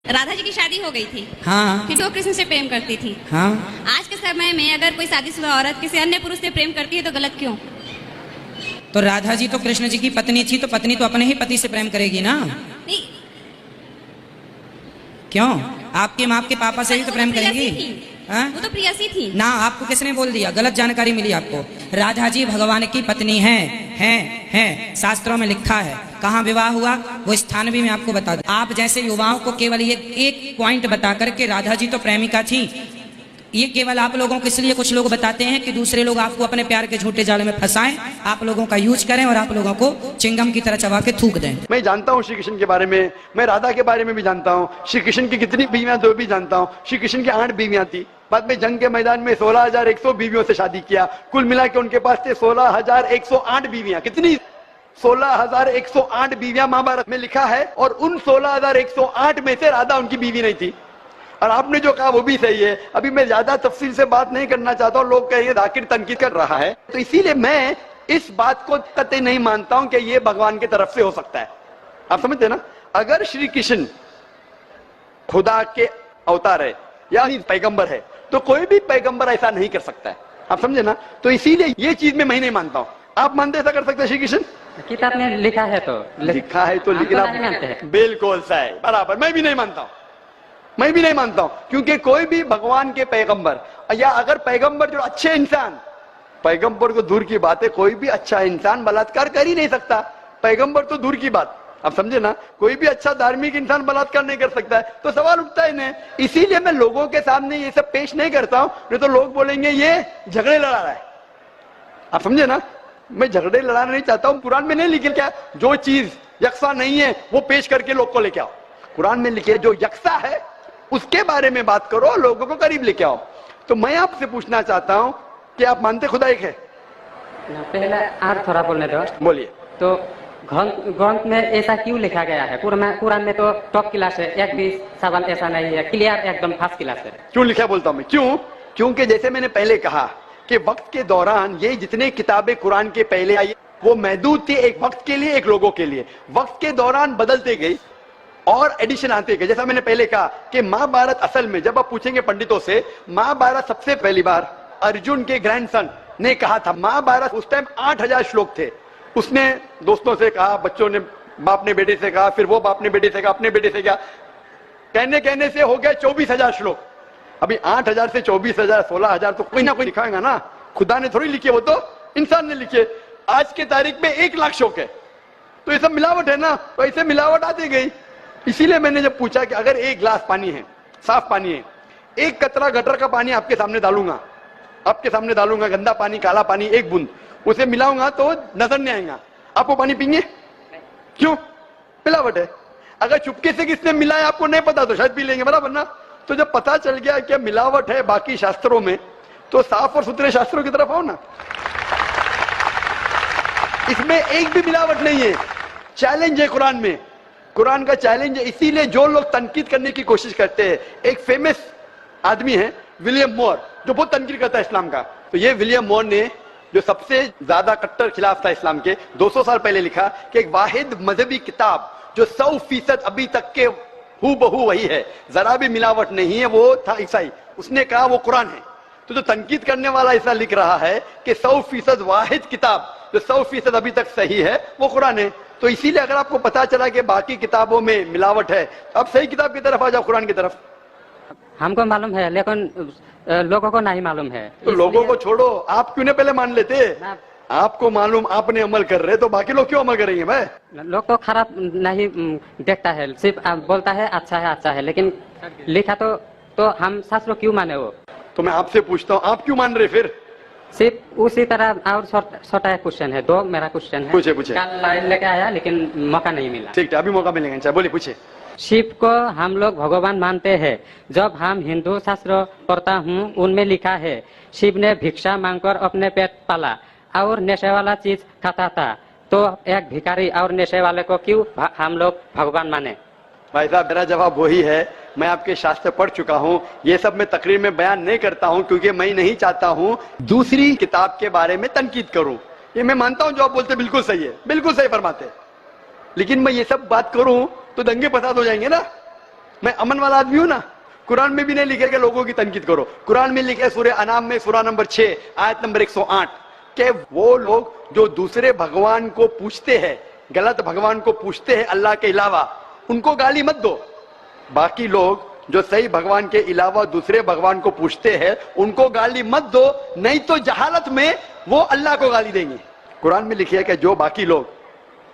राधा जी की शादी हो गई थी। हाँ फिर वो कृष्ण से प्रेम करती थी। हाँ। आज के समय में अगर कोई शादीशुदा औरत किसी अन्य पुरुष से प्रेम करती है तो गलत क्यों? तो राधा जी तो कृष्ण जी की पत्नी थी, तो पत्नी तो अपने ही पति से प्रेम करेगी ना। नहीं, क्यों? आपके माँ के पापा से भी तो प्रेम करेंगी। हाँ? वो तो प्रियसी थी ना, आपको किसने बोल दिया? गलत जानकारी मिली आपको। राधा जी भगवान की पत्नी हैं, शास्त्रों में लिखा है। कहाँ विवाह हुआ वो स्थान भी मैं आपको बता दूं। आप जैसे युवाओं को केवल ये एक पॉइंट बता करके राधा जी तो प्रेमिका थी, ये केवल आप लोगों को इसलिए कुछ लोग बताते हैं कि दूसरे लोग आपको अपने प्यार के झूठे जाल में फंसाएं, आप लोगों का यूज करें और आप लोगों को चिंगम की तरह चबा के थूक दें। मैं जानता हूँ श्री कृष्ण के बारे में, मैं राधा के बारे में भी जानता हूँ, श्री कृष्ण की कितनी बीवियां दो भी जानता हूँ। श्री कृष्ण की 8 बीवियां थी, बाद में जंग के मैदान में 16,100 बीवियों से शादी किया। कुल मिला के उनके पास थे 16,108 बीवियां। कितनी? 16,108 बीवियां महाभारत में लिखा है, और उन 16,108 में से राधा उनकी बीवी नहीं थी। और आपने जो कहा वो भी सही है। अभी मैं ज्यादा तफसील से बात नहीं करना चाहता हूँ, लोग कहेंगे जाकिर तनकीद कर रहा है, तो इसीलिए मैं इस बात को कतई नहीं मानता हूं कि ये भगवान की तरफ से हो सकता है। आप समझते ना? अगर श्री कृष्ण खुदा के अवतार है या पैगंबर है, तो कोई भी पैगंबर ऐसा नहीं कर सकता है। आप समझे ना? तो इसीलिए ये चीज में मैं नहीं मानता हूं। आप मानते ऐसा कर सकते हैं श्री कृष्ण? किताब में लिखा है तो लिखा है तो, लेकिन आप मानते हैं। बिल्कुल सही, बराबर। मैं भी नहीं मानता हूं, मैं भी नहीं मानता हूं, क्योंकि कोई भी भगवान के पैगंबर, या अगर पैगंबर जो अच्छे इंसान, पैगंबर को दूर की बात है, कोई भी अच्छा इंसान बलात्कार कर ही नहीं सकता। पैगंबर तो दूर की बात, आप समझे ना? कोई भी अच्छा धार्मिक इंसान बलात्कार नहीं कर सकता है, तो सवाल उठता ही नहीं। इसीलिए मैं लोगों के सामने ये सब पेश नहीं करता हूं, नहीं तो लोग बोलेंगे ये झगड़े लड़ा रहा है। आप समझे ना? मैं झगड़े लड़ाना नहीं चाहता हूं। कुरान में नहीं लिखे क्या, जो चीज यकसा नहीं है वो पेश करके लोग को लेके आओ। कुरान में लिखे जो यकसा है उसके बारे में बात करो, लोगों को करीब लेके आओ। तो मैं आपसे पूछना चाहता हूं कि आप मानते खुदा एक है? पहले और थोड़ा बोलने दो। बोलिए। तो ग्रंथ में ऐसा क्यों लिखा गया है? कुरान में तो टॉप क्लास है, एक भी सवाल ऐसा नहीं है, क्लियर एकदम फर्स्ट क्लास है। क्यों लिखा बोलता हूं मैं? क्यों? क्योंकि जैसे मैंने पहले कहा कि वक्त के दौरान ये जितने किताबें कुरान के पहले आई वो महदूद थी, एक वक्त के लिए, एक लोगों के लिए। वक्त के दौरान बदलते गई और एडिशन आते गए। जैसा मैंने पहले कहा कि महाभारत असल में, जब आप पूछेंगे पंडितों से, महाभारत सबसे पहली बार अर्जुन के ग्रैंडसन ने कहा था। महाभारत उस टाइम 8,000 श्लोक थे। उसने दोस्तों से कहा, बच्चों ने बाप ने बेटे से कहा, फिर वो बाप ने बेटे से कहा, अपने बेटे से कहा, कहने से हो गया 24,000 श्लोक। अभी 8,000 से 24,000, 16,000 तो कोई ना कोई लिखाएगा ना। खुदा ने थोड़ी लिखे, वो तो इंसान ने लिखे। आज के तारीख में 1,00,000 श्लोक है, तो ये सब मिलावट है ना, तो ऐसे मिलावट आती गई। इसीलिए मैंने जब पूछा कि अगर एक गिलास पानी है, साफ पानी है, एक कतरा गटर का पानी आपके सामने डालूंगा, गंदा पानी, काला पानी, एक बूंद उसे मिलाऊंगा तो नजर नहीं आएगा, आप वो पानी पीएंगे? क्यों? मिलावट है। अगर चुपके से किसने मिलाया आपको नहीं पता तो शायद पी लेंगे, बराबर ना? तो जब पता चल गया कि मिलावट है बाकी शास्त्रों में, तो साफ और सुथरे शास्त्रों की तरफ आओ ना। इसमें एक भी मिलावट नहीं है। चैलेंज है कुरान में, कुरान का चैलेंज है। इसीलिए जो लोग तनकीद करने की कोशिश करते हैं, एक फेमस आदमी है विलियम मोर, जो बहुत तनकीद करता है इस्लाम का। तो ये विलियम मोर ने, जो सबसे ज्यादा कट्टर खिलाफ था इस्लाम के, 200 साल पहले लिखा कि एक वाहिद मजहबी किताब जो 100% अभी तक के हूबहू वही है, जरा भी मिलावट नहीं है, वो था ईसाई। उसने कहा वो कुरान है। तो जो तनकीद करने वाला ऐसा लिख रहा है कि 100% वाहिद किताब जो 100% अभी तक सही है वो कुरान है। तो इसीलिए अगर आपको पता चला कि बाकी किताबों में मिलावट है, तो आप सही किताब की तरफ आ जाओ, कुरान की तरफ। हमको मालूम है, लेकिन लोगों को नहीं मालूम है। तो लोगों को छोड़ो, आप क्यों नहीं पहले मान लेते? आपको मालूम, आपने अमल कर रहे, तो बाकी लोग क्यों अमल करेंगे? भाई, लोग तो खराब नहीं देखता है, सिर्फ बोलता है अच्छा है, लेकिन लिखा तो हम शास्त्र क्यों माने? वो तो मैं आपसे पूछता हूँ, आप क्यों मान रहे फिर? सिर्फ उसी तरह। और छोटा क्वेश्चन है, 2 मेरा क्वेश्चन है। पूछे। कल लेके आया लेकिन मौका नहीं मिला। ठीक है, अभी मौका मिलेगा। बोलिए, पूछे। शिव को हम लोग भगवान मानते हैं। जब हम हिंदू शास्त्र पढ़ता हूँ, उनमें लिखा है शिव ने भिक्षा मांगकर अपने पेट पाला और नशे वाला चीज खाता था। तो एक भिखारी और नशे वाले को क्यों हम लोग भगवान माने? भाई साहब, मेरा जवाब वही है, मैं आपके शास्त्र पढ़ चुका हूँ। ये सब मैं तकरीर में बयान नहीं करता हूँ, क्योंकि मैं नहीं चाहता हूँ दूसरी किताब के बारे में तनकीद करूँ। ये मैं मानता हूँ जो आप बोलते बिल्कुल सही है, बिल्कुल सही फरमाते, लेकिन मैं ये सब बात करूँ तो दंगे फसाद हो जाएंगे ना। मैं अमन वाला आदमी हूं ना। कुरान में भी नहीं लिखे कि लोगों की तनकीद करो। कुरान में लिखे सूरह अनाम में सूरह नंबर 6 आयत नंबर 108 कि वो लोग जो दूसरे भगवान को पूछते हैं, गलत भगवान को पूछते हैं अल्लाह के अलावा, उनको गाली मत दो। बाकी लोग जो सही भगवान के अलावा दूसरे भगवान को पूछते हैं उनको गाली मत दो, नहीं तो जहालत में वो अल्लाह को गाली देंगे। कुरान में लिखिए कि जो बाकी लोग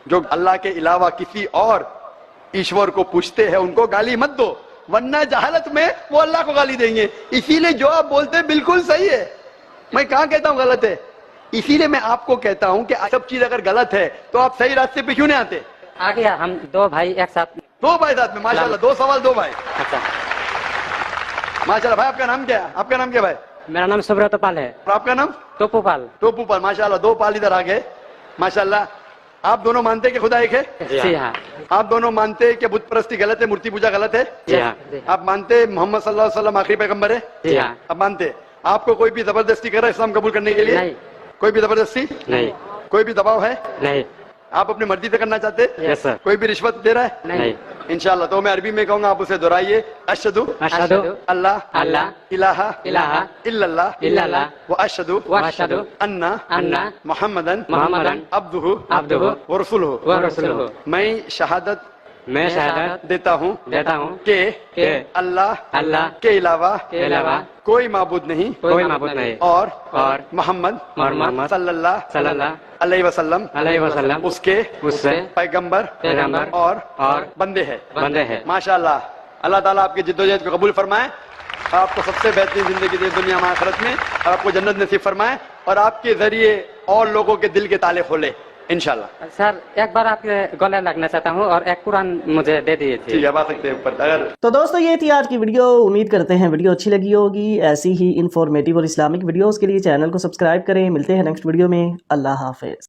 जो अल्लाह के अलावा किसी और ईश्वर को पूछते हैं उनको गाली मत दो, वरना जहालत में वो अल्लाह को गाली देंगे। इसीलिए जो आप बोलते हैं बिल्कुल सही है, मैं कहां कहता हूं गलत है। इसीलिए मैं आपको कहता हूं कि सब चीज अगर गलत है तो आप सही रास्ते पे क्यों नहीं आते। आ गया, हम दो भाई एक साथ। दो भाई साथ में, माशाल्लाह, 2 सवाल 2 भाई, अच्छा, माशाल्लाह। भाई आपका नाम क्या है? आपका नाम क्या भाई? मेरा नाम सुब्रत पाल है। और आपका नाम? टोपूपाल। टोपूपाल, माशाल्लाह, 2 पाल इधर आ गए, माशाल्लाह। आप दोनों मानते हैं कि खुदा एक है? जी हाँ। आप दोनों मानते हैं कि बुत परस्ती गलत है, मूर्ति पूजा गलत है? जी हाँ। आप मानते हैं मोहम्मद सल्लल्लाहु अलैहि वसल्लम आखिरी पैगंबर है? जी हाँ। आप मानते हैं? आपको कोई भी जबरदस्ती कर रहा है इस्लाम कबूल करने के लिए? नहीं। कोई भी जबरदस्ती नहीं। कोई भी दबाव है? नहीं। आप अपनी मर्जी से करना चाहते हैं? Yes sir. कोई भी रिश्वत दे रहा है? नहीं। इंशाल्लाह। तो मैं अरबी में कहूंगा, आप उसे दोहराइए। अशहदु अशहदु अल्लाह अल्लाह इलाहा इलाहा इल्लल्लाह इल्लल्लाह व अशहदु अन्ना मुहम्मदन अब्दुहु व रसूलुहु। मैं शहादत देता हूँ कि अल्लाह के अलावा कोई माबूद नहीं और मोहम्मद सल्लल्लाहु अलैहि वसल्लम उसके पैगंबर और बंदे हैं। माशाल्लाह। अल्लाह ताला आपकी जिद्दोजहद को कबूल फरमाए, आपको सबसे बेहतरीन जिंदगी दे दुनिया में आखिरत में, और आपको जन्नत नसीब फरमाए, और आपके जरिए और लोगों के दिल के ताले खोले इंशाल्लाह। सर एक बार आपके गले लगना चाहता हूँ और एक कुरान मुझे दे दिए थे। ठीक है, आ सकते हैं ऊपर अगर। तो दोस्तों ये थी आज की वीडियो। उम्मीद करते हैं वीडियो अच्छी लगी होगी। ऐसी ही इंफॉर्मेटिव और इस्लामिक वीडियोस के लिए चैनल को सब्सक्राइब करें। मिलते हैं नेक्स्ट वीडियो में। अल्लाह हाफिज।